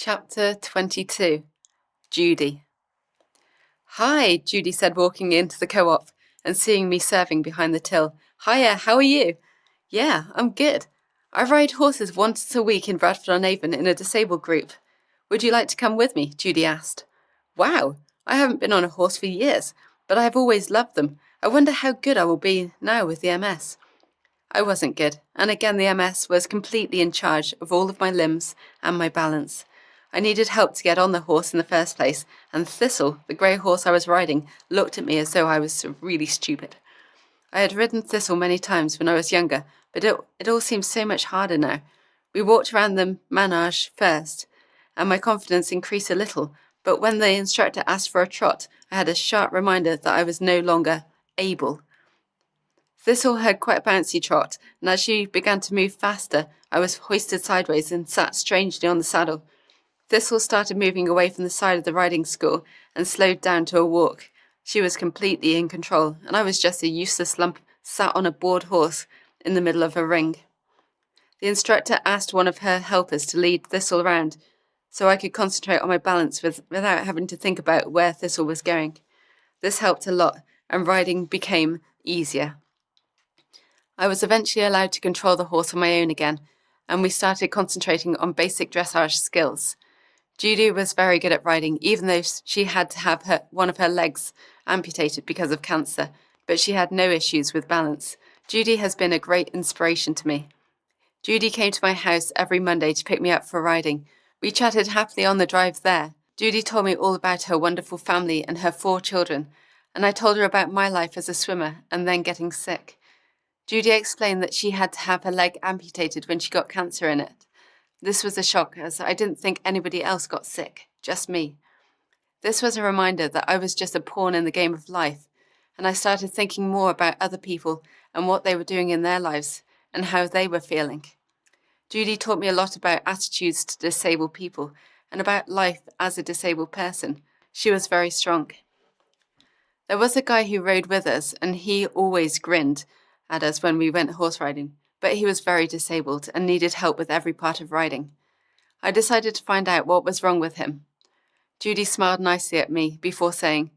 Chapter 22. Judy. "Hi," Judy said, walking into the co-op and seeing me serving behind the till. "Hiya, how are you?" "Yeah, I'm good. I ride horses once a week in Bradford-on-Avon in a disabled group. Would you like to come with me?" Judy asked. "Wow, I haven't been on a horse for years, but I have always loved them. I wonder how good I will be now with the MS." I wasn't good, and again the MS was completely in charge of all of my limbs and my balance. I needed help to get on the horse in the first place, and Thistle, the grey horse I was riding, looked at me as though I was really stupid. I had ridden Thistle many times when I was younger, but it all seemed so much harder now. We walked around the manege first, and my confidence increased a little, but when the instructor asked for a trot, I had a sharp reminder that I was no longer able. Thistle had quite a bouncy trot, and as she began to move faster, I was hoisted sideways and sat strangely on the saddle. Thistle started moving away from the side of the riding school and slowed down to a walk. She was completely in control, and I was just a useless lump sat on a bored horse in the middle of a ring. The instructor asked one of her helpers to lead Thistle around, so I could concentrate on my balance without having to think about where Thistle was going. This helped a lot, and riding became easier. I was eventually allowed to control the horse on my own again, and we started concentrating on basic dressage skills. Judy was very good at riding, even though she had to have one of her legs amputated because of cancer, but she had no issues with balance. Judy has been a great inspiration to me. Judy came to my house every Monday to pick me up for riding. We chatted happily on the drive there. Judy told me all about her wonderful family and her 4 children, and I told her about my life as a swimmer and then getting sick. Judy explained that she had to have her leg amputated when she got cancer in it. This was a shock, as I didn't think anybody else got sick, just me. This was a reminder that I was just a pawn in the game of life, and I started thinking more about other people and what they were doing in their lives and how they were feeling. Judy taught me a lot about attitudes to disabled people and about life as a disabled person. She was very strong. There was a guy who rode with us, and he always grinned at us when we went horse riding, but he was very disabled and needed help with every part of riding. I decided to find out what was wrong with him. Judy smiled nicely at me before saying,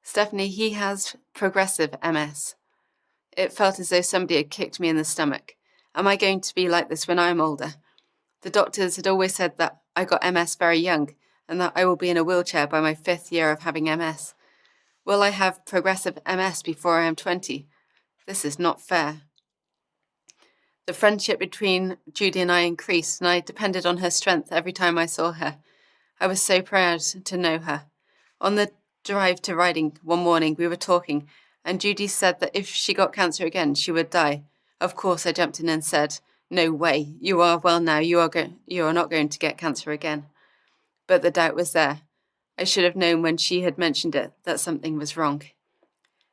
"Stephanie, he has progressive MS." It felt as though somebody had kicked me in the stomach. Am I going to be like this when I'm older? The doctors had always said that I got MS very young and that I will be in a wheelchair by my 5th year of having MS. Will I have progressive MS before I am 20? This is not fair. The friendship between Judy and I increased, and I depended on her strength every time I saw her. I was so proud to know her. On the drive to riding one morning, we were talking, and Judy said that if she got cancer again, she would die. Of course, I jumped in and said, "No way, you are well now, you are not going to get cancer again." But the doubt was there. I should have known when she had mentioned it that something was wrong.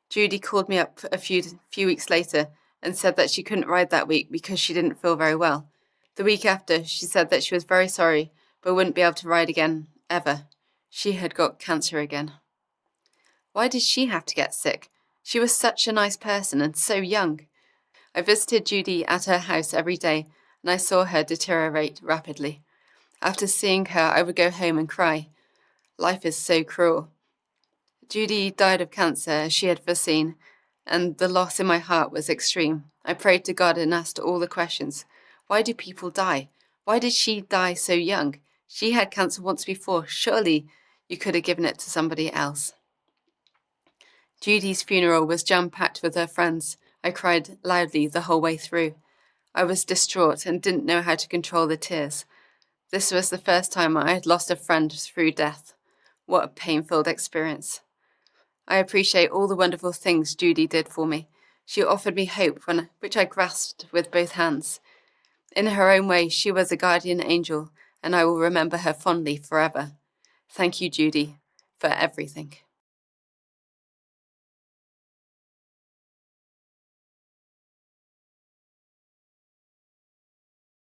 Judy called me up a few weeks later and said that she couldn't ride that week because she didn't feel very well. The week after, she said that she was very sorry but wouldn't be able to ride again, ever. She had got cancer again. Why did she have to get sick? She was such a nice person and so young. I visited Judy at her house every day, and I saw her deteriorate rapidly. After seeing her, I would go home and cry. Life is so cruel. Judy died of cancer, as she had foreseen, and the loss in my heart was extreme. I prayed to God and asked all the questions. Why do people die? Why did she die so young? She had cancer once before. Surely you could have given it to somebody else. Judy's funeral was jam-packed with her friends. I cried loudly the whole way through. I was distraught and didn't know how to control the tears. This was the first time I had lost a friend through death. What a pain-filled experience. I appreciate all the wonderful things Judy did for me. She offered me hope, which I grasped with both hands. In her own way, she was a guardian angel, and I will remember her fondly forever. Thank you, Judy, for everything.